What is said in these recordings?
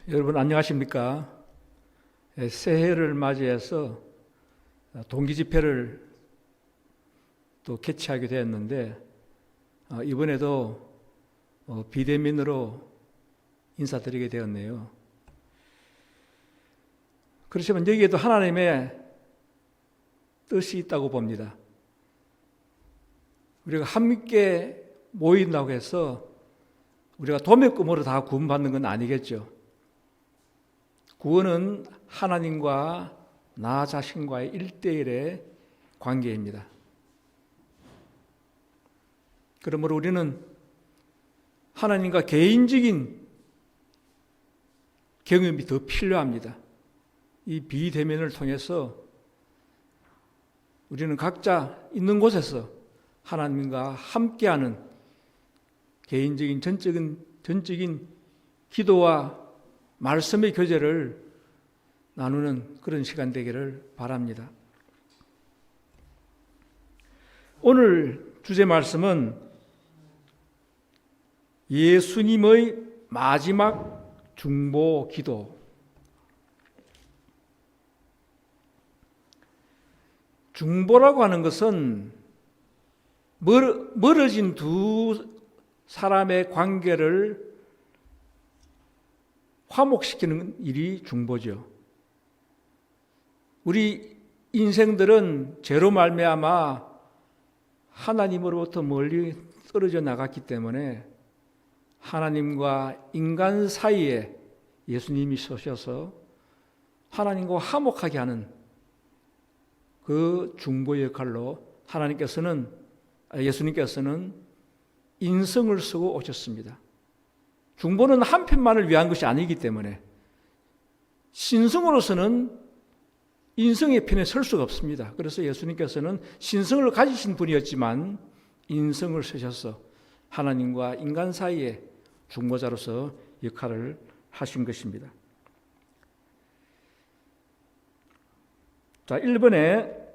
여러분 안녕하십니까? 새해를 맞이해서 동기집회를 또 개최하게 되었는데 이번에도 비대면으로 인사드리게 되었네요. 그렇지만 여기에도 하나님의 뜻이 있다고 봅니다. 우리가 함께 모인다고 해서 우리가 도매금으로 다 구원받는 건 아니겠죠. 구원은 하나님과 나 자신과의 1대1의 관계입니다. 그러므로 우리는 하나님과 개인적인 경험이 더 필요합니다. 이 비대면을 통해서 우리는 각자 있는 곳에서 하나님과 함께하는 개인적인 전적인 기도와 말씀의 교제를 나누는 그런 시간 되기를 바랍니다. 오늘 주제 말씀은 예수님의 마지막 중보 기도. 중보라고 하는 것은 멀어진 두 사람의 관계를 화목시키는 일이 중보죠. 우리 인생들은 죄로 말미암아 하나님으로부터 멀리 떨어져 나갔기 때문에 하나님과 인간 사이에 예수님이 서셔서 하나님과 화목하게 하는 그 중보 역할로 예수님께서는 인성을 쓰고 오셨습니다. 중보는 한 편만을 위한 것이 아니기 때문에 신성으로서는 인성의 편에 설 수가 없습니다. 그래서 예수님께서는 신성을 가지신 분이었지만 인성을 쓰셔서 하나님과 인간 사이에 중보자로서 역할을 하신 것입니다. 자, 1번에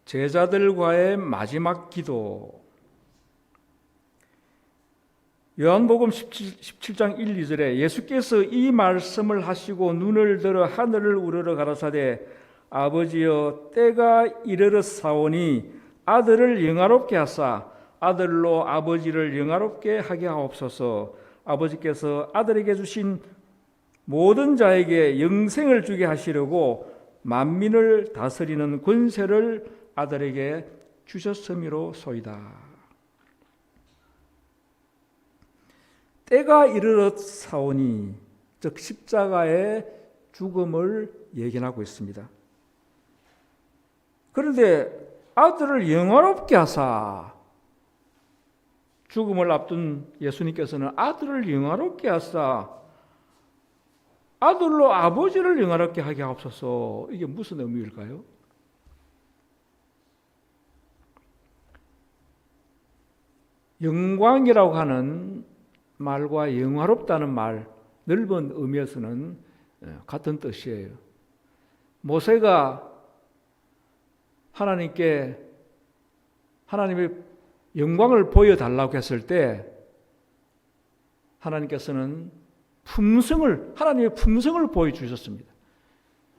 제자들과의 마지막 기도. 요한복음 17장 1, 2절에 예수께서 이 말씀을 하시고 눈을 들어 하늘을 우러러 가라사대 아버지여 때가 이르렀사오니 아들을 영화롭게 하사 아들로 아버지를 영화롭게 하게 하옵소서. 아버지께서 아들에게 주신 모든 자에게 영생을 주게 하시려고 만민을 다스리는 권세를 아들에게 주셨음이로소이다. 때가 이르렀사오니, 즉 십자가의 죽음을 예견하고 있습니다. 그런데 아들을 영화롭게 하사, 죽음을 앞둔 예수님께서는 아들을 영화롭게 하사 아들로 아버지를 영화롭게 하게 하옵소서. 이게 무슨 의미일까요? 영광이라고 하는 말과 영화롭다는 말, 넓은 의미에서는 같은 뜻이에요. 모세가 하나님께 하나님의 영광을 보여달라고 했을 때 하나님께서는 하나님의 품성을 보여주셨습니다.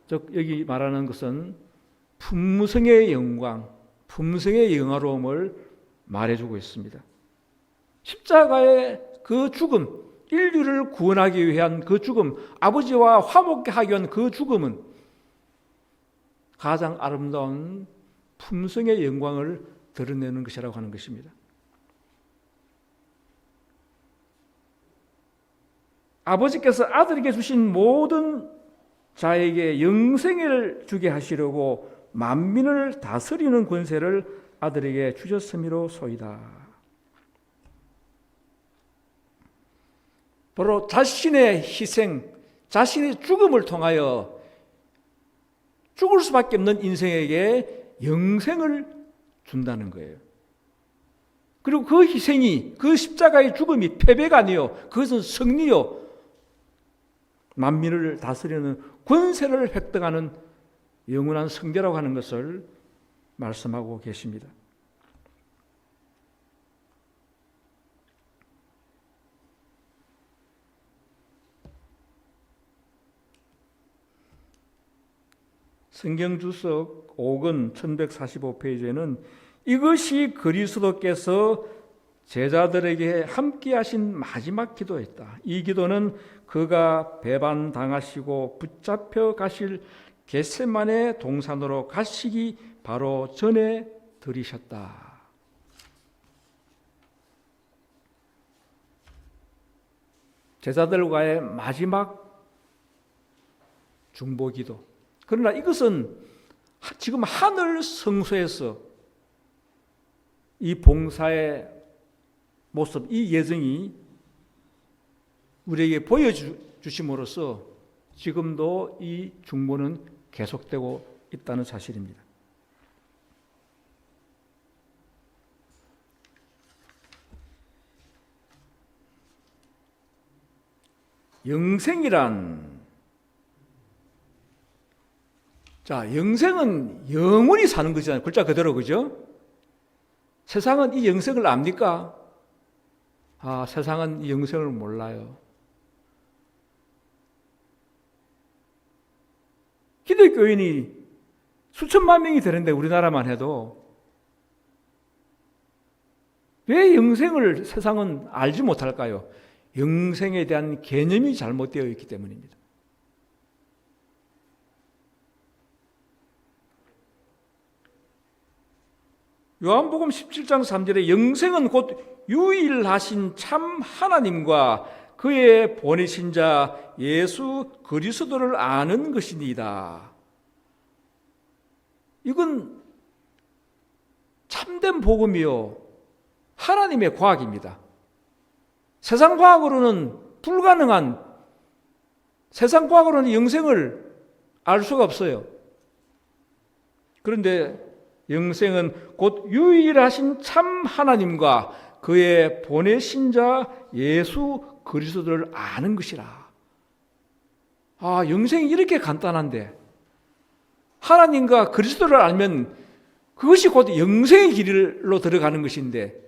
즉 여기 말하는 것은 품성의 영광, 품성의 영화로움을 말해주고 있습니다. 십자가의 그 죽음, 인류를 구원하기 위한 그 죽음, 아버지와 화목하기 위한 그 죽음은 가장 아름다운 품성의 영광을 드러내는 것이라고 하는 것입니다. 아버지께서 아들에게 주신 모든 자에게 영생을 주게 하시려고 만민을 다스리는 권세를 아들에게 주셨음이로소이다. 바로 자신의 희생, 자신의 죽음을 통하여 죽을 수밖에 없는 인생에게 영생을 준다는 거예요. 그리고 그 희생이, 그 십자가의 죽음이 패배가 아니요, 그것은 승리요, 만민을 다스리는 권세를 획득하는 영원한 승자라고 하는 것을 말씀하고 계십니다. 성경주석 5권 1145페이지에는 이것이 그리스도께서 제자들에게 함께 하신 마지막 기도였다. 이 기도는 그가 배반당하시고 붙잡혀 가실 겟세마네 동산으로 가시기 바로 전에 드리셨다. 제자들과의 마지막 중보기도. 그러나 이것은 지금 하늘 성소에서 이 봉사의 모습, 이 예정이 우리에게 보여주심으로써 지금도 이 중보는 계속되고 있다는 사실입니다. 영생이란, 자, 영생은 영원히 사는 거잖아요. 글자 그대로, 그죠? 세상은 이 영생을 압니까? 세상은 이 영생을 몰라요. 기독교인이 수천만 명이 되는데 우리나라만 해도 왜 영생을 세상은 알지 못할까요? 영생에 대한 개념이 잘못되어 있기 때문입니다. 요한복음 17장 3절에 영생은 곧 유일하신 참 하나님과 그의 보내신 자 예수 그리스도를 아는 것이니이다. 이건 참된 복음이요, 하나님의 과학입니다. 세상 과학으로는 불가능한, 세상 과학으로는 영생을 알 수가 없어요. 그런데 영생은 곧 유일하신 참 하나님과 그의 보내신 자 예수 그리스도를 아는 것이라. 영생이 이렇게 간단한데 하나님과 그리스도를 알면 그것이 곧 영생의 길로 들어가는 것인데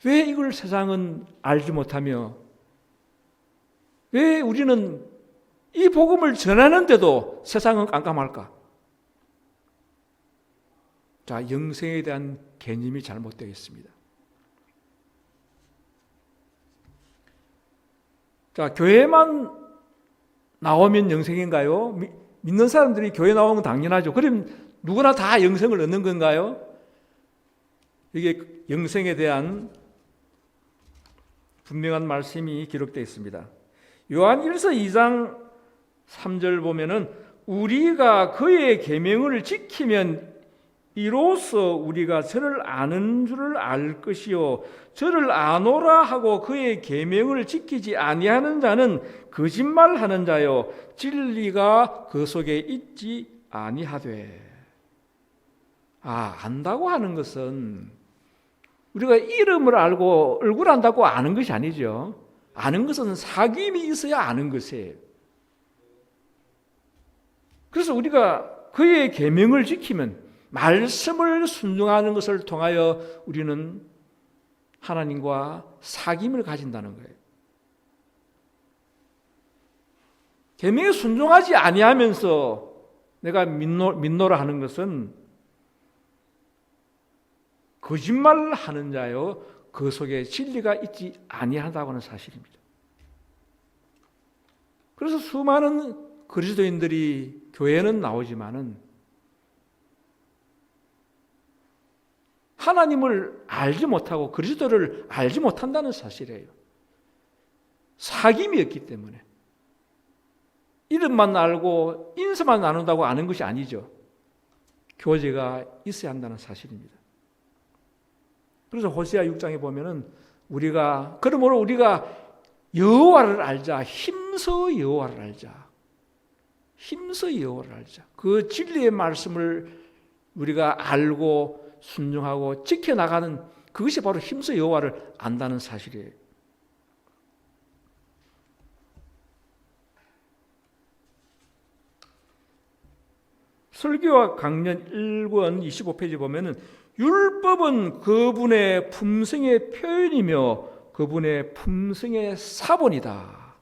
왜 이걸 세상은 알지 못하며 왜 우리는 이 복음을 전하는데도 세상은 깜깜할까? 자, 영생에 대한 개념이 잘못되어 있습니다. 자, 교회만 나오면 영생인가요? 믿는 사람들이 교회 나오는 건 당연하죠. 그럼 누구나 다 영생을 얻는 건가요? 이게 영생에 대한 분명한 말씀이 기록되어 있습니다. 요한 1서 2장 3절 보면은 우리가 그의 계명을 지키면 이로써 우리가 저를 아는 줄을 알 것이요 저를 아노라 하고 그의 계명을 지키지 아니하는 자는 거짓말하는 자요 진리가 그 속에 있지 아니하되. 안다고 하는 것은 우리가 이름을 알고 얼굴 안다고 아는 것이 아니죠. 아는 것은 사귐이 있어야 아는 것이에요. 그래서 우리가 그의 계명을 지키면, 말씀을 순종하는 것을 통하여 우리는 하나님과 사귐을 가진다는 거예요. 계명에 순종하지 아니하면서 내가 믿노라 하는 것은 거짓말하는 자요 그 속에 진리가 있지 아니하다고 하는 사실입니다. 그래서 수많은 그리스도인들이 교회는 나오지만은 하나님을 알지 못하고 그리스도를 알지 못한다는 사실이에요. 사귐이 없기 때문에. 이름만 알고 인사만 나눈다고 아는 것이 아니죠. 교제가 있어야 한다는 사실입니다. 그래서 호세아 6장에 보면은 그러므로 우리가 여호와를 알자. 힘써 여호와를 알자. 힘써 여호와를 알자. 그 진리의 말씀을 우리가 알고 순종하고 지켜나가는 그것이 바로 힘써 여호와를 안다는 사실이에요. 설교와 강연 1권 25페이지 보면은 율법은 그분의 품성의 표현이며 그분의 품성의 사본이다.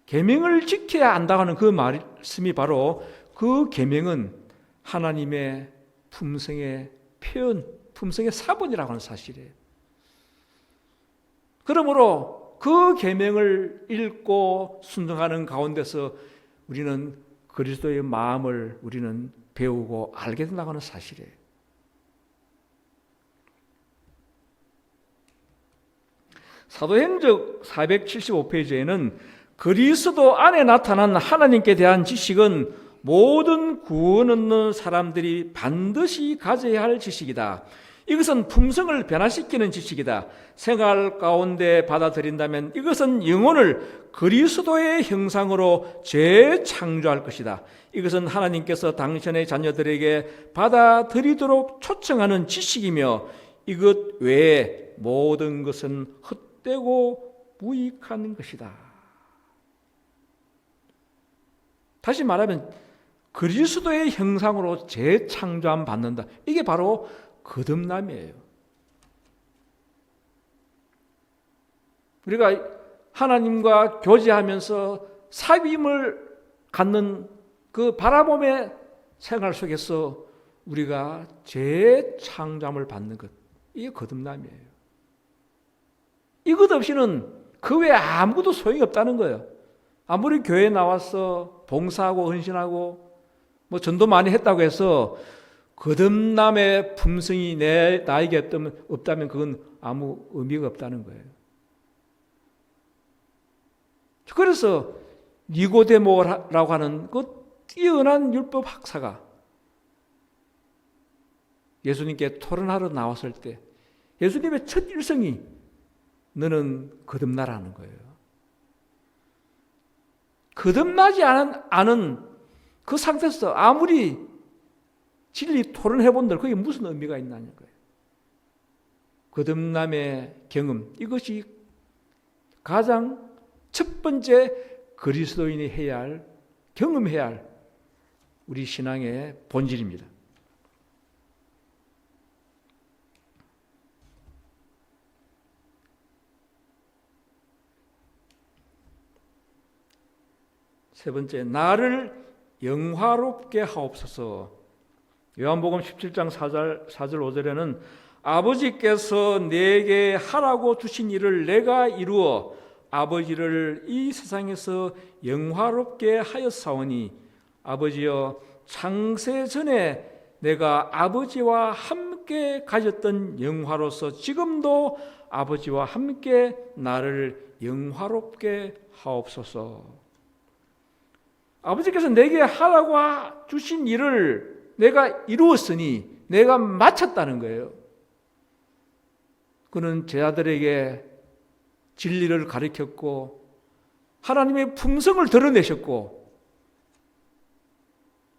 계명을 지켜야 한다는 그 말씀이 바로 그 계명은 하나님의 품성의 표현, 품성의 사본이라고 하는 사실이에요. 그러므로 그 계명을 읽고 순종하는 가운데서 우리는 그리스도의 마음을 우리는 배우고 알게 된다고 하는 사실이에요. 사도행적 475페이지에는 그리스도 안에 나타난 하나님께 대한 지식은 모든 구원 얻는 사람들이 반드시 가져야 할 지식이다. 이것은 품성을 변화시키는 지식이다. 생활 가운데 받아들인다면 이것은 영혼을 그리스도의 형상으로 재창조할 것이다. 이것은 하나님께서 당신의 자녀들에게 받아들이도록 초청하는 지식이며 이것 외에 모든 것은 헛되고 무익한 것이다. 다시 말하면 그리스도의 형상으로 재창조함 받는다. 이게 바로 거듭남이에요. 우리가 하나님과 교제하면서 사귐을 갖는 그 바라봄의 생활 속에서 우리가 재창조함을 받는 것, 이게 거듭남이에요. 이것 없이는 그 외에 아무것도 소용이 없다는 거예요. 아무리 교회에 나와서 봉사하고 헌신하고 뭐 전도 많이 했다고 해서 거듭남의 품성이 나에게 없다면 그건 아무 의미가 없다는 거예요. 그래서 니고데모라고 하는 그 뛰어난 율법 학사가 예수님께 토론하러 나왔을 때 예수님의 첫 일성이 너는 거듭나라는 거예요. 거듭나지 않은 그 상태에서 아무리 진리 토론해본들 그게 무슨 의미가 있냐는 거예요. 거듭남의 경험, 이것이 가장 첫 번째 그리스도인이 해야 할, 경험해야 할 우리 신앙의 본질입니다. 세 번째, 나를 영화롭게 하옵소서. 요한복음 17장 4절 5절에는 아버지께서 내게 하라고 주신 일을 내가 이루어 아버지를 이 세상에서 영화롭게 하였사오니 아버지여 창세 전에 내가 아버지와 함께 가졌던 영화로서 지금도 아버지와 함께 나를 영화롭게 하옵소서. 아버지께서 내게 하라고 주신 일을 내가 이루었으니 내가 마쳤다는 거예요. 그는 제자들에게 진리를 가르쳤고 하나님의 품성을 드러내셨고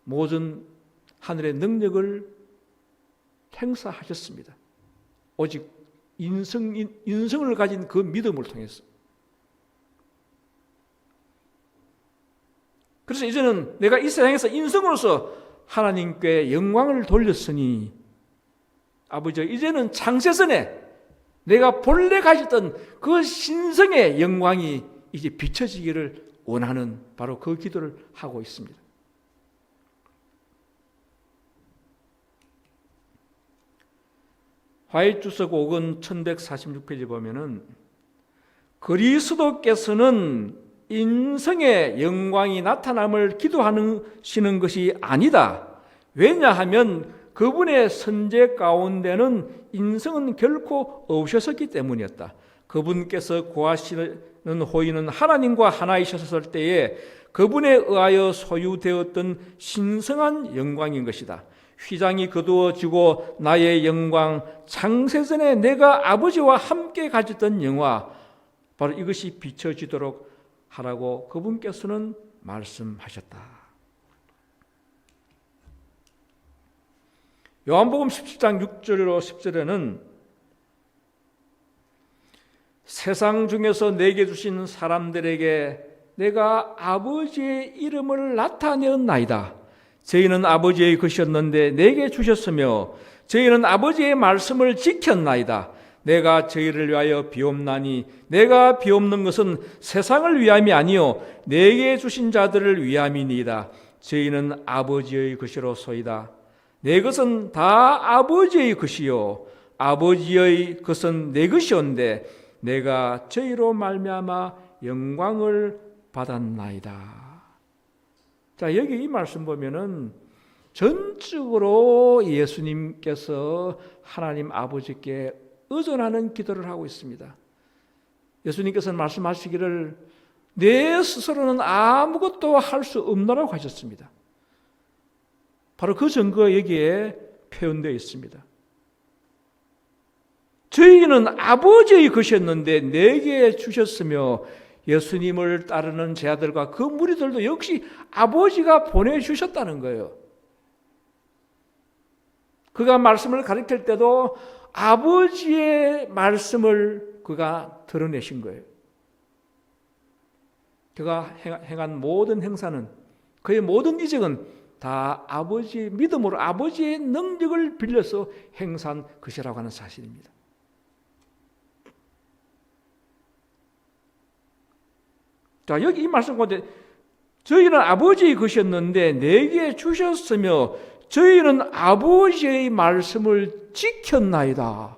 모든 하늘의 능력을 행사하셨습니다. 오직 인성을 가진 그 믿음을 통해서. 그래서 이제는 내가 이 세상에서 인성으로서 하나님께 영광을 돌렸으니 아버지 이제는 창세전에 내가 본래 가졌던 그 신성의 영광이 이제 비춰지기를 원하는 바로 그 기도를 하고 있습니다. 화해주석 5권 1146페이지 보면은 그리스도께서는 인성의 영광이 나타남을 기도하시는 것이 아니다. 왜냐하면 그분의 선제 가운데는 인성은 결코 없으셨기 때문이었다. 그분께서 구하시는 호의는 하나님과 하나이셨을 때에 그분에 의하여 소유되었던 신성한 영광인 것이다. 휘장이 거두어지고 나의 영광, 창세전에 내가 아버지와 함께 가졌던 영화, 바로 이것이 비춰지도록 하라고 그분께서는 말씀하셨다. 요한복음 17장 6절로 10절에는 세상 중에서 내게 주신 사람들에게 내가 아버지의 이름을 나타내었나이다. 저희는 아버지의 것이었는데 내게 주셨으며 저희는 아버지의 말씀을 지켰나이다. 내가 저희를 위하여 비옵나니 내가 비옵는 것은 세상을 위함이 아니요 내게 주신 자들을 위함이니이다. 저희는 아버지의 것이로소이다. 내 것은 다 아버지의 것이요 아버지의 것은 내 것이온데 내가 저희로 말미암아 영광을 받았나이다. 자, 여기 이 말씀 보면은 전적으로 예수님께서 하나님 아버지께 의존하는 기도를 하고 있습니다. 예수님께서는 말씀하시기를 내 스스로는 아무것도 할 수 없노라고 하셨습니다. 바로 그 증거가 여기에 표현되어 있습니다. 저희는 아버지의 것이었는데 내게 주셨으며 예수님을 따르는 제 아들과 그 무리들도 역시 아버지가 보내주셨다는 거예요. 그가 말씀을 가르칠 때도 아버지의 말씀을 그가 드러내신 거예요. 그가 행한 모든 행사는, 그의 모든 이적은 다 아버지의 믿음으로 아버지의 능력을 빌려서 행사한 것이라고 하는 사실입니다. 자, 여기 이 말씀 가운데 저희는 아버지의 것이었는데 내게 주셨으며 저희는 아버지의 말씀을 지켰나이다.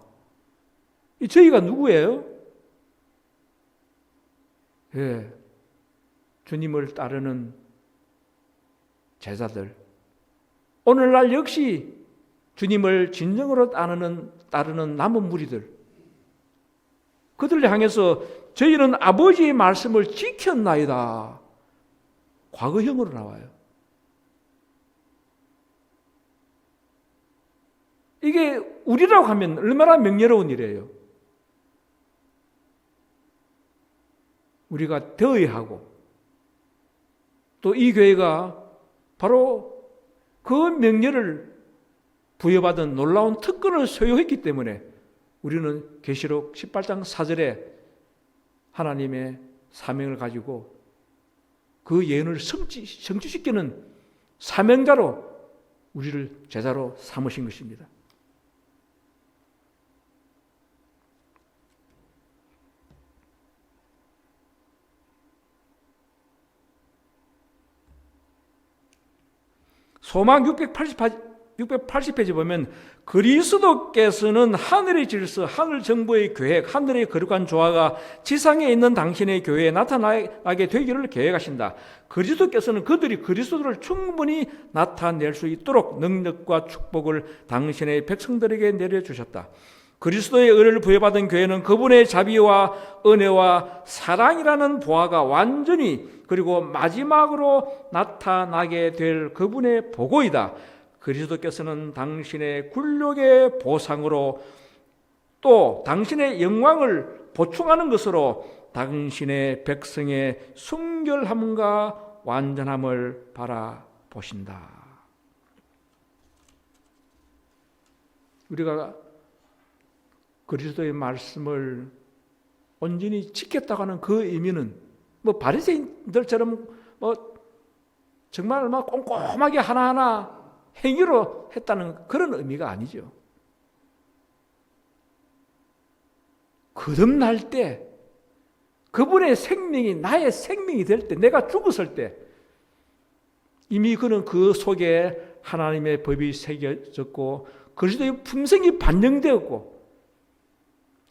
이 저희가 누구예요? 예, 주님을 따르는 제자들. 오늘날 역시 주님을 진정으로 따르는 남은 무리들. 그들을 향해서 저희는 아버지의 말씀을 지켰나이다. 과거형으로 나와요. 이게 우리라고 하면 얼마나 명예로운 일이에요. 우리가 되어야 하고 또 이 교회가 바로 그 명예를 부여받은 놀라운 특권을 소유했기 때문에 우리는 계시록 18장 4절에 하나님의 사명을 가지고 그 예언을 성취시키는 사명자로 우리를 제자로 삼으신 것입니다. 소망 680페이지 보면 그리스도께서는 하늘의 질서, 하늘 정부의 계획, 하늘의 거룩한 조화가 지상에 있는 당신의 교회에 나타나게 되기를 계획하신다. 그리스도께서는 그들이 그리스도를 충분히 나타낼 수 있도록 능력과 축복을 당신의 백성들에게 내려주셨다. 그리스도의 은혜를 부여받은 교회는 그분의 자비와 은혜와 사랑이라는 보화가 완전히 그리고 마지막으로 나타나게 될 그분의 보고이다. 그리스도께서는 당신의 굴욕의 보상으로 또 당신의 영광을 보충하는 것으로 당신의 백성의 순결함과 완전함을 바라보신다. 우리가 그리스도의 말씀을 온전히 지켰다고 하는 그 의미는 바리새인들처럼 정말 꼼꼼하게 하나하나 행위로 했다는 그런 의미가 아니죠. 거듭날 때 그분의 생명이 나의 생명이 될 때, 내가 죽었을 때 이미 그는 그 속에 하나님의 법이 새겨졌고 그리스도의 품성이 반영되었고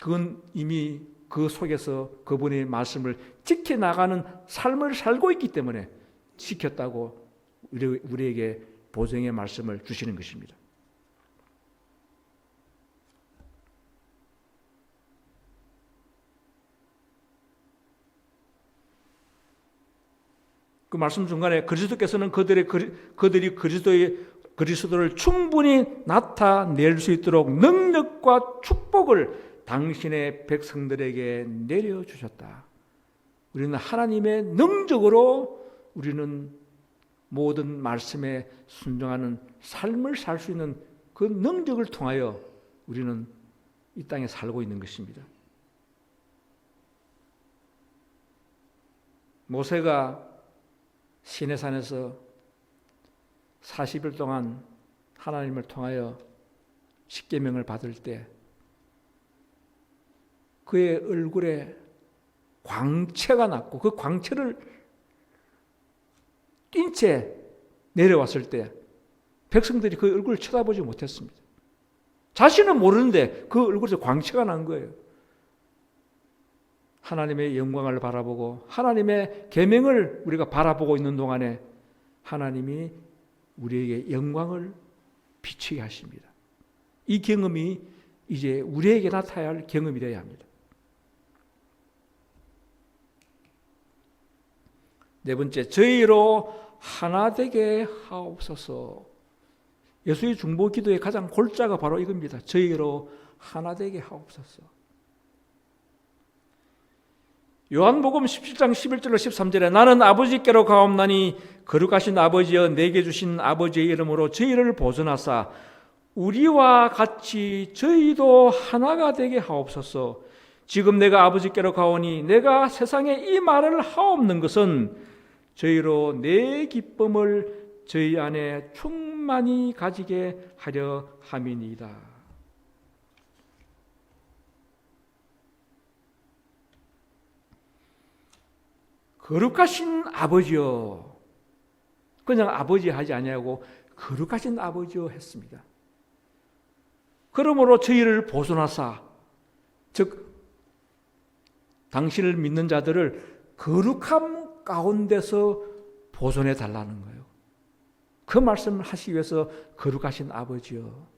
그건 이미 그 속에서 그분의 말씀을 지켜나가는 삶을 살고 있기 때문에 지켰다고 우리에게 보증의 말씀을 주시는 것입니다. 그 말씀 중간에 그리스도께서는 그들이 그리스도를 충분히 나타낼 수 있도록 능력과 축복을 당신의 백성들에게 내려주셨다. 우리는 하나님의 능력으로 우리는 모든 말씀에 순종하는 삶을 살 수 있는 그 능력을 통하여 우리는 이 땅에 살고 있는 것입니다. 모세가 시내산에서 40일 동안 하나님을 통하여 십계명을 받을 때 그의 얼굴에 광채가 났고 그 광채를 띈 채 내려왔을 때 백성들이 그 얼굴을 쳐다보지 못했습니다. 자신은 모르는데 그 얼굴에서 광채가 난 거예요. 하나님의 영광을 바라보고 하나님의 계명을 우리가 바라보고 있는 동안에 하나님이 우리에게 영광을 비추게 하십니다. 이 경험이 이제 우리에게 나타나야 할 경험이 되어야 합니다. 네 번째, 저희로 하나 되게 하옵소서. 예수의 중보 기도의 가장 골자가 바로 이겁니다. 저희로 하나 되게 하옵소서. 요한복음 17장 11절로 13절에 나는 아버지께로 가옵나니 거룩하신 아버지여 내게 주신 아버지의 이름으로 저희를 보존하사 우리와 같이 저희도 하나가 되게 하옵소서. 지금 내가 아버지께로 가오니 내가 세상에 이 말을 하옵는 것은 저희로 내 기쁨을 저희 안에 충만히 가지게 하려 함이니이다. 거룩하신 아버지여, 그냥 아버지 하지 아니하고 거룩하신 아버지여 했습니다. 그러므로 저희를 보존하사, 즉 당신을 믿는 자들을 거룩함 가운데서 보존해 달라는 거예요. 그 말씀을 하시기 위해서 거룩하신 아버지여,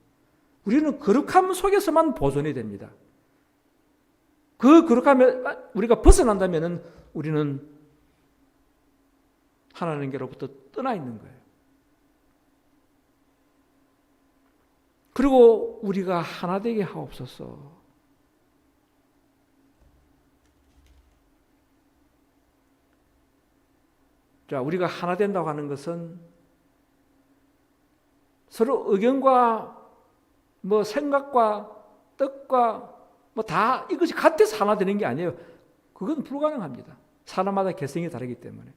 우리는 거룩함 속에서만 보존이 됩니다. 그 거룩함에 우리가 벗어난다면 우리는 하나님께로부터 떠나 있는 거예요. 그리고 우리가 하나 되게 하옵소서. 자, 우리가 하나 된다고 하는 것은 서로 의견과 생각과 뜻과 다 이것이 같아서 하나 되는 게 아니에요. 그건 불가능합니다. 사람마다 개성이 다르기 때문에.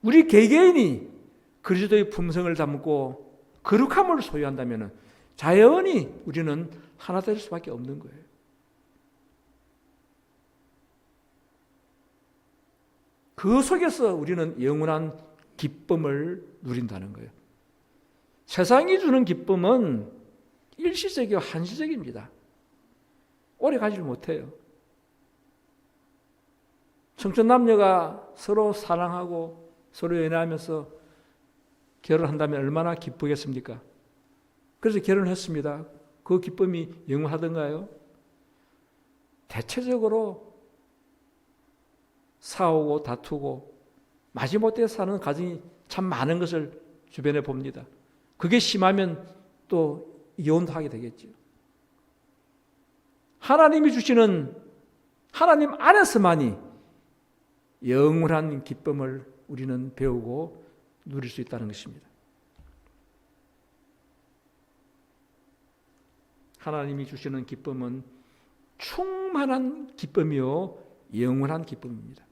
우리 개개인이 그리스도의 품성을 담고 거룩함을 소유한다면 자연히 우리는 하나 될 수밖에 없는 거예요. 그 속에서 우리는 영원한 기쁨을 누린다는 거예요. 세상이 주는 기쁨은 일시적이고 한시적입니다. 오래 가지를 못해요. 청춘 남녀가 서로 사랑하고 서로 연애하면서 결혼한다면 얼마나 기쁘겠습니까? 그래서 결혼했습니다. 그 기쁨이 영원하던가요? 대체적으로 싸우고 다투고 마지못해 사는 가정이 참 많은 것을 주변에 봅니다. 그게 심하면 또 이혼도 하게 되겠죠. 하나님이 주시는 하나님 안에서만이 영원한 기쁨을 우리는 배우고 누릴 수 있다는 것입니다. 하나님이 주시는 기쁨은 충만한 기쁨이요 영원한 기쁨입니다.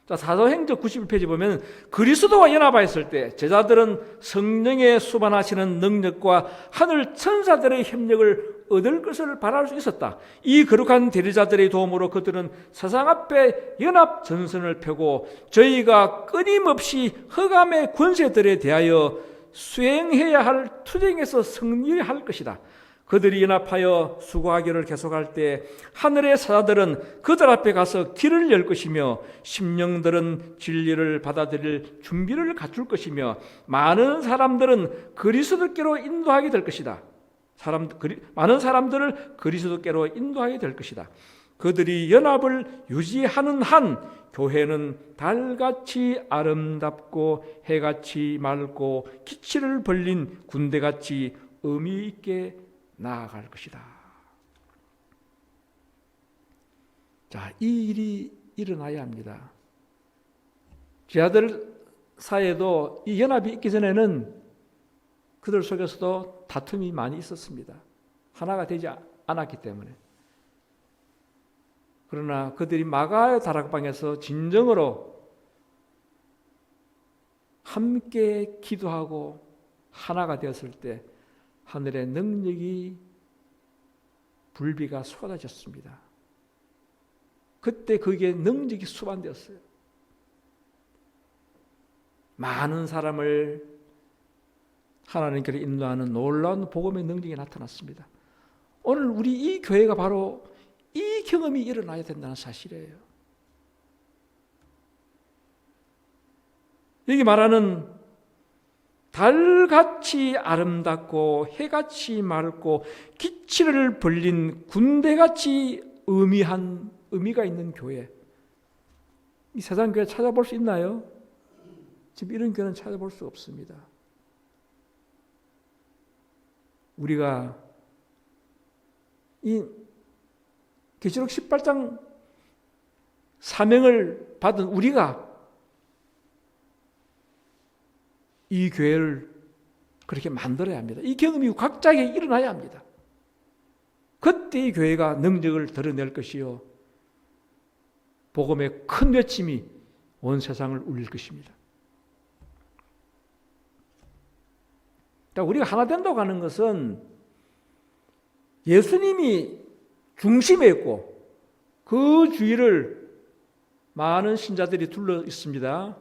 자, 사도행전 91페이지 보면 그리스도와 연합하였을 때 제자들은 성령의 수반하시는 능력과 하늘 천사들의 협력을 얻을 것을 바랄 수 있었다. 이 거룩한 대리자들의 도움으로 그들은 세상 앞에 연합 전선을 펴고 저희가 끊임없이 흑암의 권세들에 대하여 수행해야 할 투쟁에서 승리할 것이다. 그들이 연합하여 수고하기를 계속할 때 하늘의 사자들은 그들 앞에 가서 길을 열 것이며 심령들은 진리를 받아들일 준비를 갖출 것이며 많은 사람들은 그리스도께로 인도하게 될 것이다. 많은 사람들을 그리스도께로 인도하게 될 것이다. 그들이 연합을 유지하는 한 교회는 달같이 아름답고 해같이 맑고 기치를 벌린 군대같이 의미 있게 나아갈 것이다. 자, 이 일이 일어나야 합니다. 제자들 사이에도 이 연합이 있기 전에는 그들 속에서도 다툼이 많이 있었습니다. 하나가 되지 않았기 때문에. 그러나 그들이 마가의 다락방에서 진정으로 함께 기도하고 하나가 되었을 때 하늘의 능력이 불비가 쏟아졌습니다. 그때 그게 능력이 수반되었어요. 많은 사람을 하나님께로 인도하는 놀라운 복음의 능력이 나타났습니다. 오늘 우리 이 교회가 바로 이 경험이 일어나야 된다는 사실이에요. 여기 말하는 달같이 아름답고 해같이 맑고 기치를 벌린 군대같이 의미가 있는 교회. 이 세상 교회 찾아볼 수 있나요? 지금 이런 교회는 찾아볼 수 없습니다. 우리가 이 계시록 18장 사명을 받은 우리가 이 교회를 그렇게 만들어야 합니다. 이 경험이 각자에게 일어나야 합니다. 그때 이 교회가 능력을 드러낼 것이요 복음의 큰 외침이 온 세상을 울릴 것입니다. 우리가 하나 된다고 하는 것은 예수님이 중심에 있고 그 주위를 많은 신자들이 둘러 있습니다.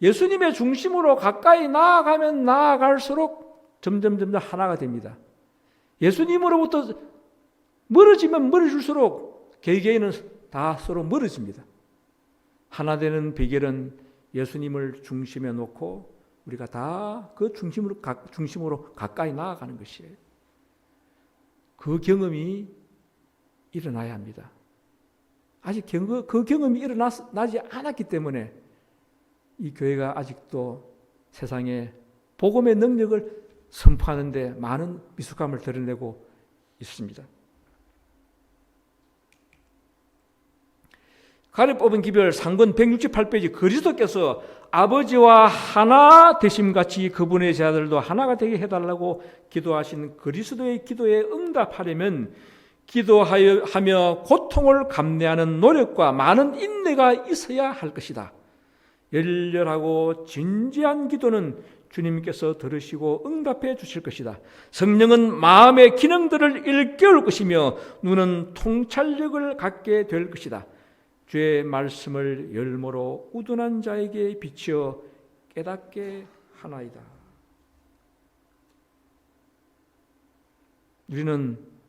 예수님의 중심으로 가까이 나아가면 나아갈수록 점점 하나가 됩니다. 예수님으로부터 멀어지면 멀어질수록 개개인은 다 서로 멀어집니다. 하나 되는 비결은 예수님을 중심에 놓고 우리가 다 그 중심으로 가까이 나아가는 것이에요. 그 경험이 일어나야 합니다. 아직 그 경험이 일어나지 않았기 때문에 이 교회가 아직도 세상에 복음의 능력을 선포하는 데 많은 미숙함을 드러내고 있습니다. 가래 뽑은 기별 상권 168페이지 그리스도께서 아버지와 하나 되심같이 그분의 제자들도 하나가 되게 해달라고 기도하신 그리스도의 기도에 응답하려면 기도하며 고통을 감내하는 노력과 많은 인내가 있어야 할 것이다. 열렬하고 진지한 기도는 주님께서 들으시고 응답해 주실 것이다. 성령은 마음의 기능들을 일깨울 것이며 눈은 통찰력을 갖게 될 것이다. 주의 말씀을 열모로 우둔한 자에게 비추어 깨닫게 하나이다.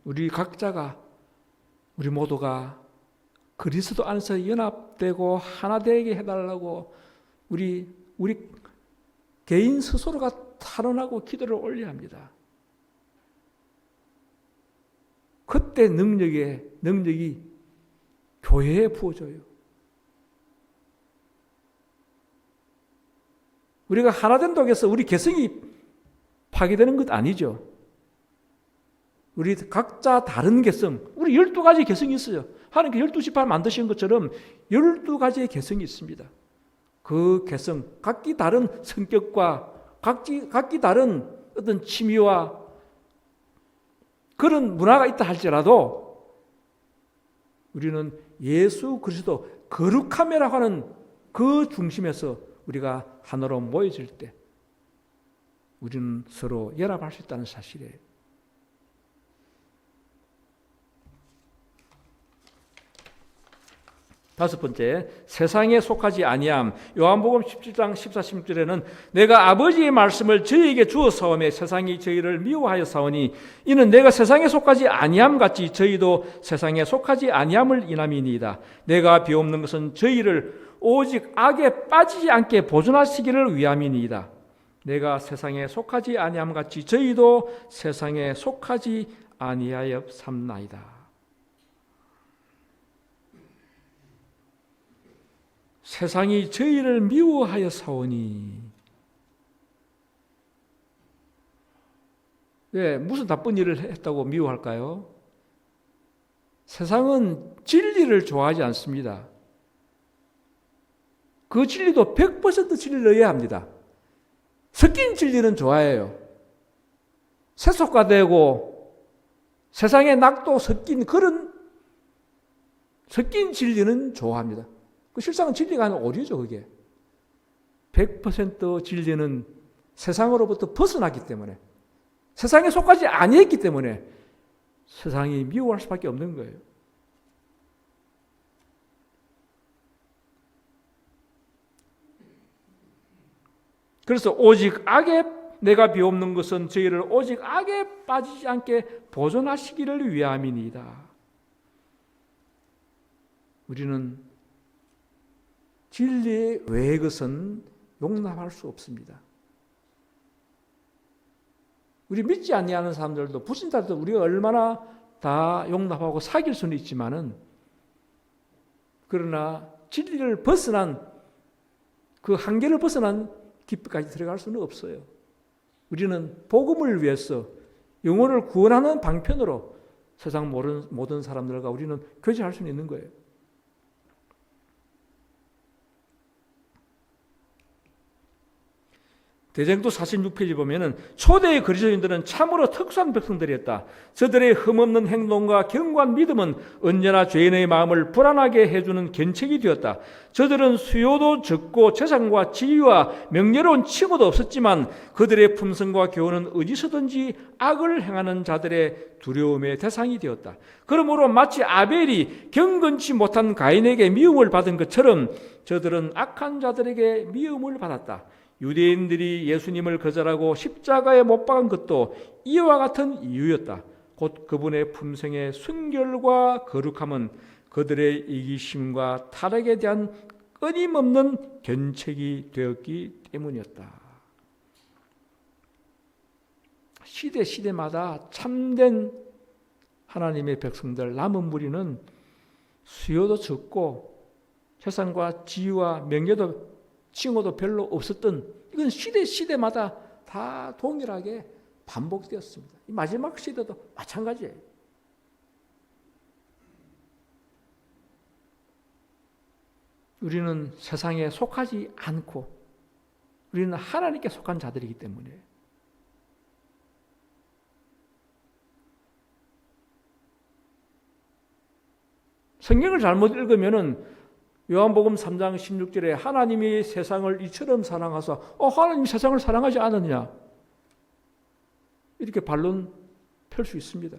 우리 각자가, 우리 모두가 그리스도 안에서 연합되고 하나 되게 해달라고 우리 개인 스스로가 탄원하고 기도를 올려야 합니다. 그때 능력이 교회에 부어져요. 우리가 하나 된다고 해서 우리 개성이 파괴되는 것 아니죠. 우리 각자 다른 개성, 우리 12가지 개성이 있어요. 하나님께 12지파를 만드신 것처럼 12가지의 개성이 있습니다. 그 개성, 각기 다른 성격과 각기 다른 어떤 취미와 그런 문화가 있다 할지라도 우리는 예수 그리스도 거룩함이라고 하는 그 중심에서 우리가 하나로 모여질 때 우리는 서로 연합할 수 있다는 사실이에요. 다섯 번째, 세상에 속하지 아니함. 요한복음 17장 14, 16절에는 내가 아버지의 말씀을 저희에게 주었사오매 세상이 저희를 미워하였사오니 이는 내가 세상에 속하지 아니함 같이 저희도 세상에 속하지 아니함을 인함이니이다. 내가 비옵는 것은 저희를 오직 악에 빠지지 않게 보존하시기를 위함이니이다. 내가 세상에 속하지 아니함 같이 저희도 세상에 속하지 아니하여 삼나이다. 세상이 저희를 미워하여 사오니 왜 무슨 나쁜 일을 했다고 미워할까요? 세상은 진리를 좋아하지 않습니다. 그 진리도 100% 진리를 합니다. 섞인 진리는 좋아해요. 세속화되고 세상의 낙도 섞인 그런 섞인 진리는 좋아합니다. 그 실상은 진리가 아니라 오류죠, 그게. 100% 진리는 세상으로부터 벗어났기 때문에, 세상에 속하지 아니했기 때문에 세상이 미워할 수밖에 없는 거예요. 그래서 오직 악에 내가 비옵는 것은 저희를 오직 악에 빠지지 않게 보존하시기를 위함이니이다. 우리는 진리 외의 것은 용납할 수 없습니다. 우리 믿지 아니하는 사람들도 불신자들도 우리가 얼마나 다 용납하고 사귈 수는 있지만은, 그러나 진리를 벗어난 그 한계를 벗어난 깊이까지 들어갈 수는 없어요. 우리는 복음을 위해서 영혼을 구원하는 방편으로 세상 모든 사람들과 우리는 교제할 수는 있는 거예요. 대전도 46페이지 보면은 초대의 그리스도인들은 참으로 특수한 백성들이었다. 저들의 흠없는 행동과 견고한 믿음은 언제나 죄인의 마음을 불안하게 해주는 견책이 되었다. 저들은 수요도 적고 재산과 지위와 명예로운 칭호도 없었지만 그들의 품성과 교훈은 어디서든지 악을 행하는 자들의 두려움의 대상이 되었다. 그러므로 마치 아벨이 경건치 못한 가인에게 미움을 받은 것처럼 저들은 악한 자들에게 미움을 받았다. 유대인들이 예수님을 거절하고 십자가에 못 박은 것도 이와 같은 이유였다. 곧 그분의 품성의 순결과 거룩함은 그들의 이기심과 타락에 대한 끊임없는 견책이 되었기 때문이었다. 시대마다 참된 하나님의 백성들, 남은 무리는 수요도 적고 재산과 지위와 명예도 칭호도 별로 없었던, 이건 시대마다 다 동일하게 반복되었습니다. 이 마지막 시대도 마찬가지예요. 우리는 세상에 속하지 않고 우리는 하나님께 속한 자들이기 때문에 성경을 잘못 읽으면은 요한복음 3장 16절에 하나님이 세상을 이처럼 사랑하사 하나님이 세상을 사랑하지 않았냐, 이렇게 반론 펼 수 있습니다.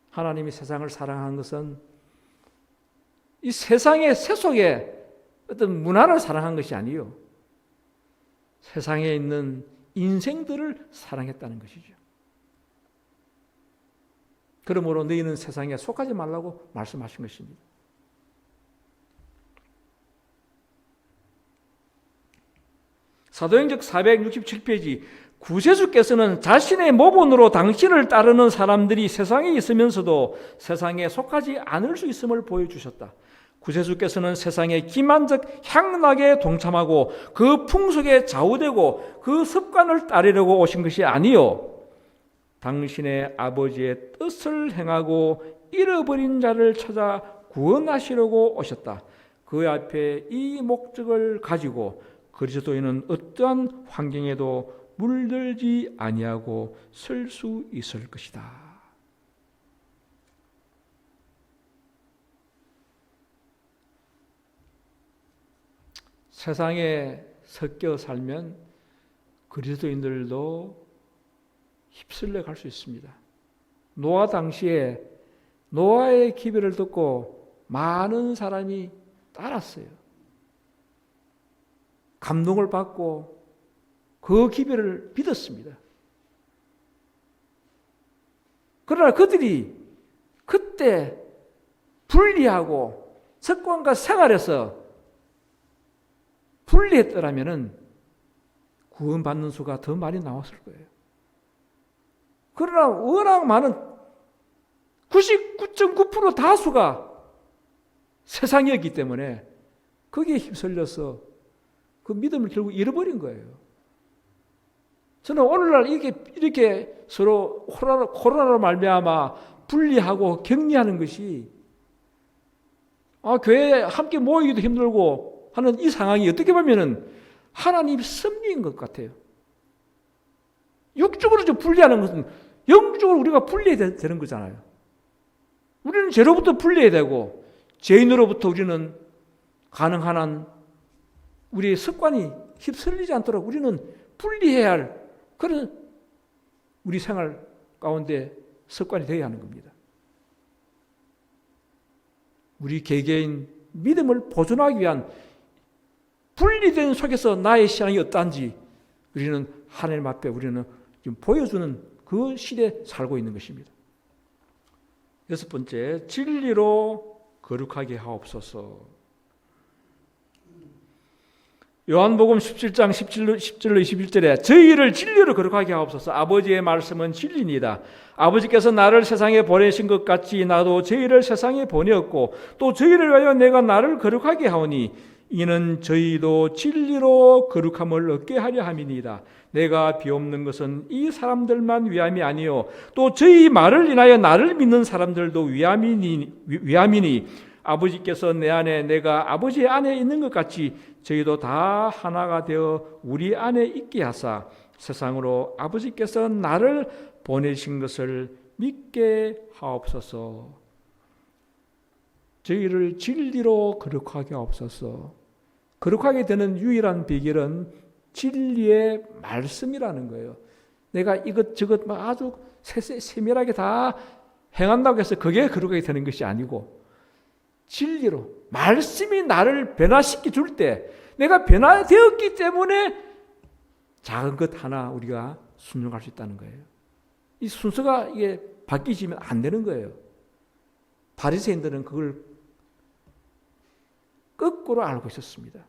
하나님이 세상을 사랑한 것은 이 세상의 세속의 어떤 문화를 사랑한 것이 아니요, 세상에 있는 인생들을 사랑했다는 것이죠. 그러므로 너희는 세상에 속하지 말라고 말씀하신 것입니다. 사도행전 467페이지, 구세주께서는 자신의 모본으로 당신을 따르는 사람들이 세상에 있으면서도 세상에 속하지 않을 수 있음을 보여주셨다. 구세주께서는 세상의 기만적 향락에 동참하고 그 풍속에 좌우되고 그 습관을 따르려고 오신 것이 아니요, 당신의 아버지의 뜻을 행하고 잃어버린 자를 찾아 구원하시려고 오셨다. 그 앞에 이 목적을 가지고 그리스도인은 어떠한 환경에도 물들지 아니하고 설 수 있을 것이다. 세상에 섞여 살면 그리스도인들도 휩쓸려 갈 수 있습니다. 노아 당시에 노아의 기별을 듣고 많은 사람이 따랐어요. 감동을 받고 그 기별을 믿었습니다. 그러나 그들이 그때 분리하고 습관과 생활에서 분리했더라면 구원받는 수가 더 많이 나왔을 거예요. 그러나 워낙 많은 99.9% 다수가 세상이었기 때문에 거기에 휩쓸려서 그 믿음을 결국 잃어버린 거예요. 저는 오늘날 이렇게 서로 코로나로 말미암아 분리하고 격리하는 것이 교회에 함께 모이기도 힘들고 하는 이 상황이 어떻게 보면은 하나님의 섭리인 것 같아요. 육적으로 좀 분리하는 것은 영적으로 우리가 분리해야 되는 거잖아요. 우리는 죄로부터 분리해야 되고 죄인으로부터 우리는 가능한 한 우리의 습관이 휩쓸리지 않도록 우리는 분리해야 할 그런 우리 생활 가운데 습관이 되어야 하는 겁니다. 우리 개개인 믿음을 보존하기 위한 분리된 속에서 나의 신앙이 어떠한지 우리는 하나님 앞에 우리는 지금 보여주는 그 시대에 살고 있는 것입니다. 여섯 번째, 진리로 거룩하게 하옵소서. 요한복음 17장 10절로 21절에 저희를 진리로 거룩하게 하옵소서. 아버지의 말씀은 진리니이다. 아버지께서 나를 세상에 보내신 것 같이 나도 저희를 세상에 보내었고 또 저희를 위하여 내가 나를 거룩하게 하오니 이는 저희도 진리로 거룩함을 얻게 하려 함이니이다. 내가 비옵는 것은 이 사람들만 위함이 아니요 또 저희 말을 인하여 나를 믿는 사람들도 위함이니 아버지께서 내 안에 내가 아버지 안에 있는 것 같이 저희도 다 하나가 되어 우리 안에 있게 하사 세상으로 아버지께서 나를 보내신 것을 믿게 하옵소서. 저희를 진리로 거룩하게 하옵소서. 거룩하게 되는 유일한 비결은 진리의 말씀이라는 거예요. 내가 이것저것 아주 세밀하게 다 행한다고 해서 그게 거룩하게 되는 것이 아니고 진리로 말씀이 나를 변화시켜 줄 때 내가 변화되었기 때문에 작은 것 하나 우리가 순종할 수 있다는 거예요. 이 순서가 이게 바뀌지면 안 되는 거예요. 바리새인들은 그걸 거꾸로 알고 있었습니다.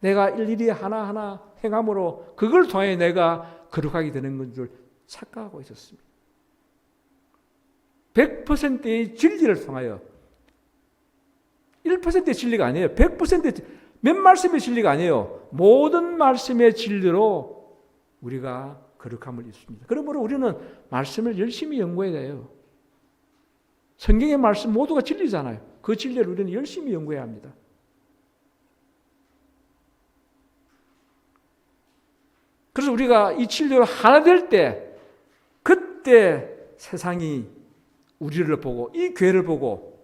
내가 일일이 하나하나 행함으로 그걸 통해 내가 거룩하게 되는 건 줄 착각하고 있었습니다. 100%의 진리를 통하여 1%의 진리가 아니에요. 100%의 몇 말씀의 진리가 아니에요. 모든 말씀의 진리로 우리가 거룩함을 입습니다. 그러므로 우리는 말씀을 열심히 연구해야 돼요. 성경의 말씀 모두가 진리잖아요. 그 진리를 우리는 열심히 연구해야 합니다. 그래서 우리가 이 진리로 하나 될 때 그때 세상이 우리를 보고 이 교회를 보고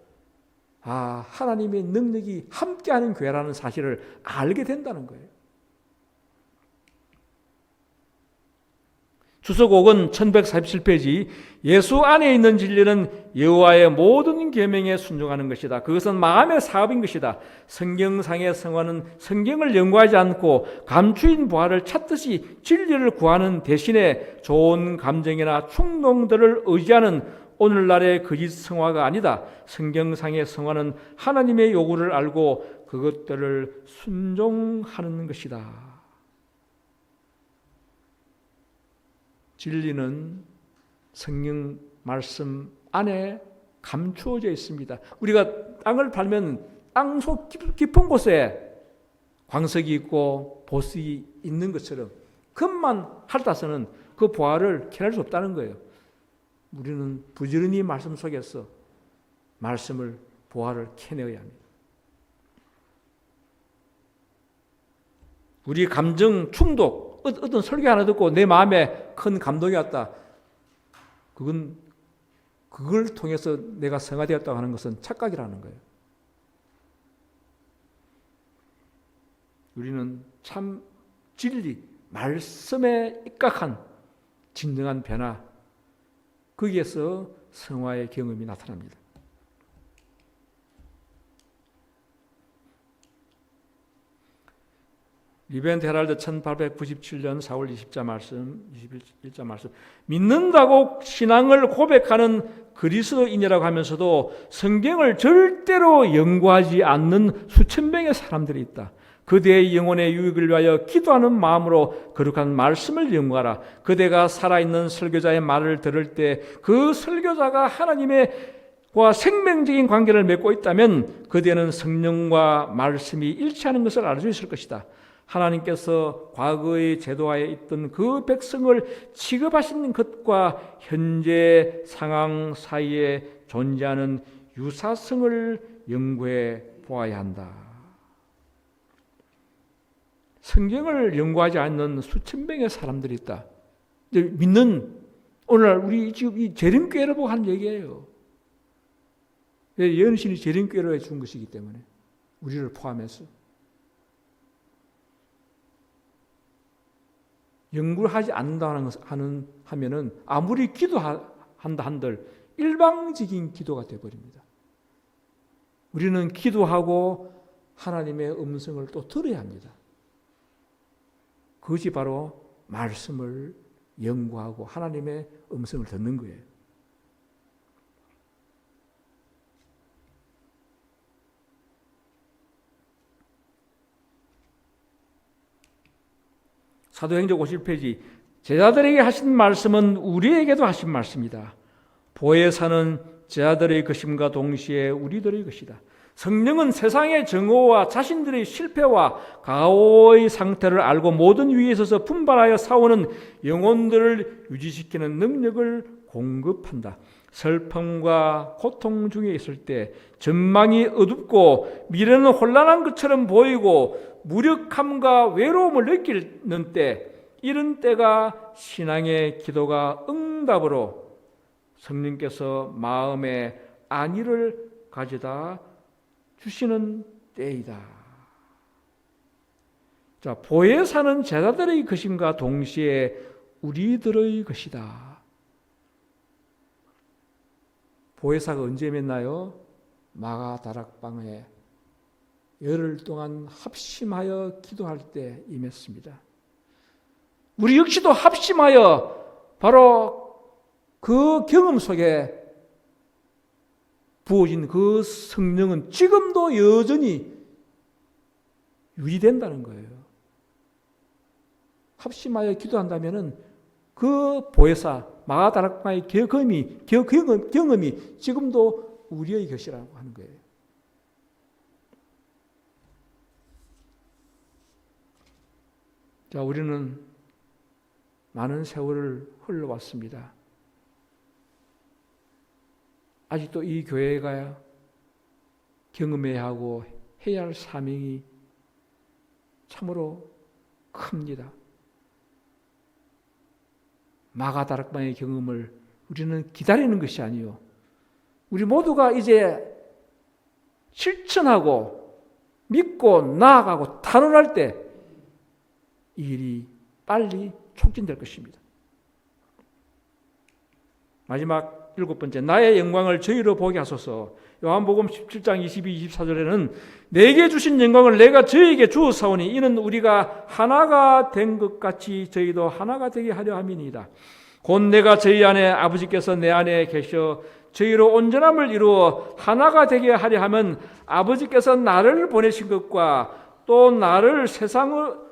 하나님의 능력이 함께하는 교회라는 사실을 알게 된다는 거예요. 주석옥은 1147페이지 예수 안에 있는 진리는 여호와의 모든 계명에 순종하는 것이다. 그것은 마음의 사업인 것이다. 성경상의 성화는 성경을 연구하지 않고 감추인 부활을 찾듯이 진리를 구하는 대신에 좋은 감정이나 충동들을 의지하는 오늘날의 거짓 성화가 아니다. 성경상의 성화는 하나님의 요구를 알고 그것들을 순종하는 것이다. 진리는 성경 말씀 안에 감추어져 있습니다. 우리가 땅을 팔면 땅속 깊은 곳에 광석이 있고 보석이 있는 것처럼 그것만 핥아서는 그 보화를 캐낼 수 없다는 거예요. 우리는 부지런히 말씀 속에서 말씀을 보화를 캐내어야 합니다. 우리 감정 충독 어떤 설교 하나 듣고 내 마음에 큰 감동이 왔다. 그걸 통해서 내가 성화되었다고 하는 것은 착각이라는 거예요. 우리는 참 진리, 말씀에 입각한 진정한 변화, 거기에서 성화의 경험이 나타납니다. 리벤트 헤럴드 1897년 4월 21자 말씀 믿는다고 신앙을 고백하는 그리스도인이라고 하면서도 성경을 절대로 연구하지 않는 수천 명의 사람들이 있다. 그대의 영혼의 유익을 위하여 기도하는 마음으로 거룩한 말씀을 연구하라. 그대가 살아있는 설교자의 말을 들을 때 그 설교자가 하나님과 생명적인 관계를 맺고 있다면 그대는 성령과 말씀이 일치하는 것을 알 수 있을 것이다. 하나님께서 과거의 제도하에 있던 그 백성을 취급하시는 것과 현재 상황 사이에 존재하는 유사성을 연구해 보아야 한다. 성경을 연구하지 않는 수천 명의 사람들이 있다. 믿는 오늘날 우리 지금 이 재림교회를 보고 한 얘기예요. 예언신이 재림교회로 해준 것이기 때문에 우리를 포함해서 연구를 하지 않는다는 하면은 아무리 기도한다 한들 일방적인 기도가 되어버립니다. 우리는 기도하고 하나님의 음성을 또 들어야 합니다. 그것이 바로 말씀을 연구하고 하나님의 음성을 듣는 거예요. 사도행전 51페이지 제자들에게 하신 말씀은 우리에게도 하신 말씀이다. 보혜사는 제자들의 것임과 동시에 우리들의 것이다. 성령은 세상의 정오와 자신들의 실패와 가오의 상태를 알고 모든 위에 서서 분발하여 싸우는 영혼들을 유지시키는 능력을 공급한다. 슬픔과 고통 중에 있을 때 전망이 어둡고 미래는 혼란한 것처럼 보이고 무력함과 외로움을 느끼는 때, 이런 때가 신앙의 기도가 응답으로 성령께서 마음에 안위를 가져다 주시는 때이다. 자, 보혜사는 제자들의 것임과 동시에 우리들의 것이다. 보혜사가 언제 맺나요? 마가다락방에 열흘 동안 합심하여 기도할 때 임했습니다. 우리 역시도 합심하여 바로 그 경험 속에 부어진 그 성령은 지금도 여전히 유지된다는 거예요. 합심하여 기도한다면은 그 보혜사 마가다락방의 경험이 지금도 우리의 것이라고 하는 거예요. 자, 우리는 많은 세월을 흘러왔습니다. 아직도 이 교회가 경험해야 하고 해야 할 사명이 참으로 큽니다. 마가다락방의 경험을 우리는 기다리는 것이 아니요, 우리 모두가 이제 실천하고 믿고 나아가고 탄원할 때 이 일이 빨리 촉진될 것입니다. 마지막 7번째, 나의 영광을 저희로 보게 하소서. 요한복음 17장 22, 24절에는 내게 주신 영광을 내가 저희에게 주었사오니 이는 우리가 하나가 된 것 같이 저희도 하나가 되게 하려 함이니이다. 곧 내가 저희 안에 아버지께서 내 안에 계셔 저희로 온전함을 이루어 하나가 되게 하려 하면 아버지께서 나를 보내신 것과 또 나를 세상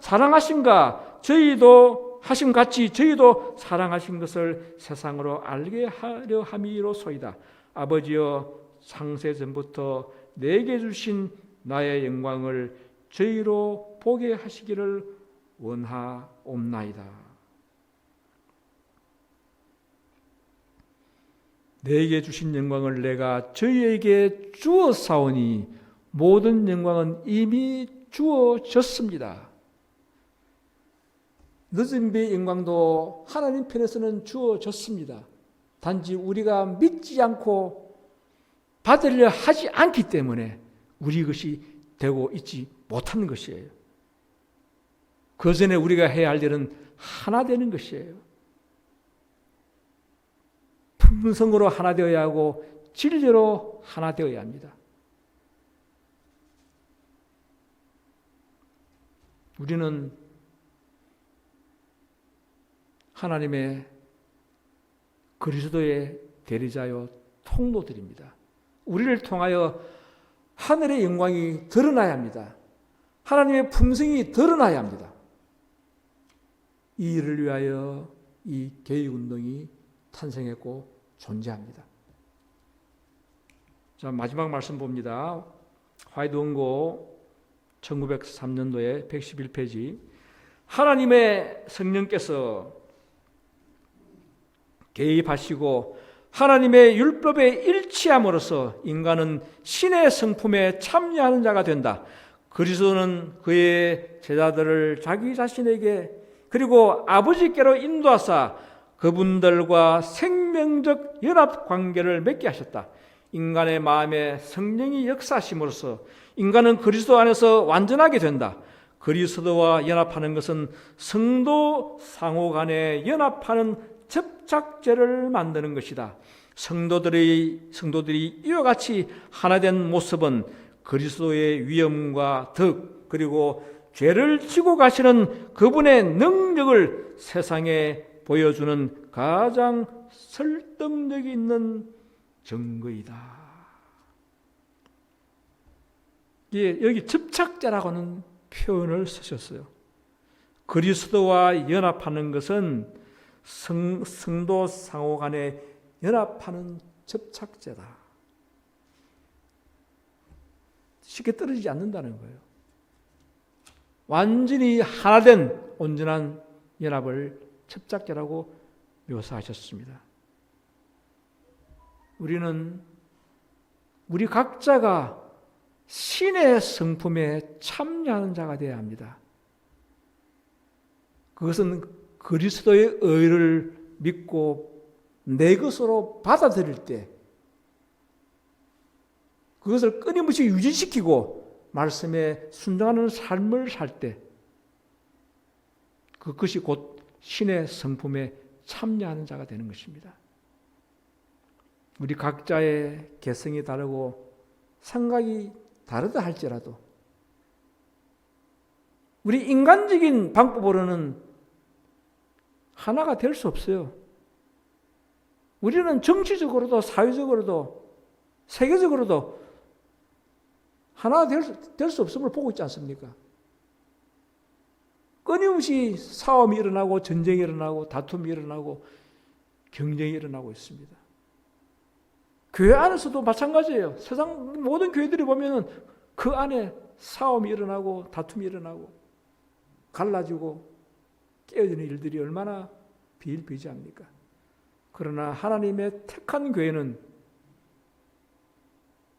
사랑하신가 저희도 하심 같이 저희도 사랑하신 것을 세상으로 알게 하려 함이로소이다. 아버지여, 창세 전부터 내게 주신 나의 영광을 저희로 보게 하시기를 원하옵나이다. 내게 주신 영광을 내가 저희에게 주었사오니 모든 영광은 이미 주어졌습니다. 늦은 비의 영광도 하나님 편에서는 주어졌습니다. 단지 우리가 믿지 않고 받으려 하지 않기 때문에 우리 것이 되고 있지 못하는 것이에요. 그 전에 우리가 해야 할 일은 하나 되는 것이에요. 품성으로 하나 되어야 하고 진리로 하나 되어야 합니다. 우리는 하나님의 그리스도의 대리자요 통로들입니다. 우리를 통하여 하늘의 영광이 드러나야 합니다. 하나님의 품성이 드러나야 합니다. 이 일을 위하여 이 개혁운동이 탄생했고 존재합니다. 자, 마지막 말씀 봅니다. 화이트 원고 1903년도에 111페이지. 하나님의 성령께서 개입하시고 하나님의 율법에 일치함으로써 인간은 신의 성품에 참여하는 자가 된다. 그리스도는 그의 제자들을 자기 자신에게 그리고 아버지께로 인도하사 그분들과 생명적 연합 관계를 맺게 하셨다. 인간의 마음에 성령이 역사하심으로써 인간은 그리스도 안에서 완전하게 된다. 그리스도와 연합하는 것은 성도 상호 간에 연합하는 접착제를 만드는 것이다. 성도들이 이와 같이 하나된 모습은 그리스도의 위엄과 덕, 그리고 죄를 지고 가시는 그분의 능력을 세상에 보여주는 가장 설득력 있는 증거이다. 여기 접착제라고는 표현을 쓰셨어요. 그리스도와 연합하는 것은 성도 상호 간에 연합하는 접착제다. 쉽게 떨어지지 않는다는 거예요. 완전히 하나된 온전한 연합을 접착제라고 묘사하셨습니다. 우리 각자가 신의 성품에 참여하는 자가 되어야 합니다. 그것은 그리스도의 의를 믿고 내 것으로 받아들일 때, 그것을 끊임없이 유지시키고 말씀에 순종하는 삶을 살 때, 그것이 곧 신의 성품에 참여하는 자가 되는 것입니다. 우리 각자의 개성이 다르고 생각이 다르다 할지라도 우리 인간적인 방법으로는 하나가 될 수 없어요. 우리는 정치적으로도 사회적으로도 세계적으로도 하나가 될 수 없음을 보고 있지 않습니까? 끊임없이 싸움이 일어나고 전쟁이 일어나고 다툼이 일어나고 경쟁이 일어나고 있습니다. 교회 안에서도 마찬가지예요. 세상 모든 교회들이 보면은 그 안에 싸움이 일어나고 다툼이 일어나고 갈라지고 깨어지는 일들이 얼마나 비일비재합니까? 그러나 하나님의 택한 교회는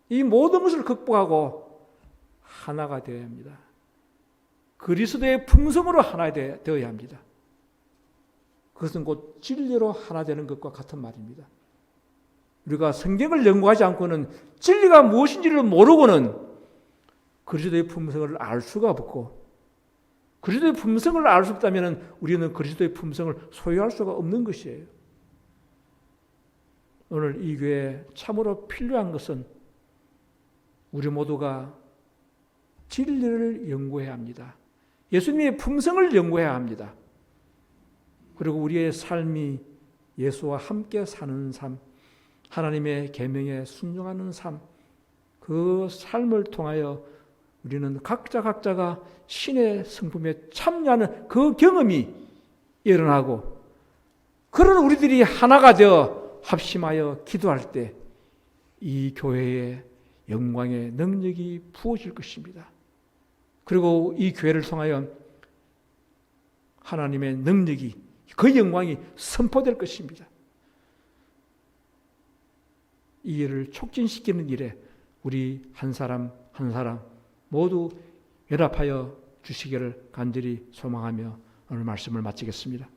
이 모든 것을 극복하고 하나가 되어야 합니다. 그리스도의 품성으로 하나 되어야 합니다. 그것은 곧 진리로 하나 되는 것과 같은 말입니다. 우리가 성경을 연구하지 않고는 진리가 무엇인지를 모르고는 그리스도의 품성을 알 수가 없고, 그리스도의 품성을 알 수 없다면 우리는 그리스도의 품성을 소유할 수가 없는 것이에요. 오늘 이 교회에 참으로 필요한 것은 우리 모두가 진리를 연구해야 합니다. 예수님의 품성을 연구해야 합니다. 그리고 우리의 삶이 예수와 함께 사는 삶, 하나님의 계명에 순종하는 삶, 그 삶을 통하여 우리는 각자가 신의 성품에 참여하는 그 경험이 일어나고, 그런 우리들이 하나가 되어 합심하여 기도할 때 이 교회의 영광의 능력이 부어질 것입니다. 그리고 이 교회를 통하여 하나님의 능력이, 그 영광이 선포될 것입니다. 이 일을 촉진시키는 일에 우리 한 사람 한 사람 모두 연합하여 주시기를 간절히 소망하며 오늘 말씀을 마치겠습니다.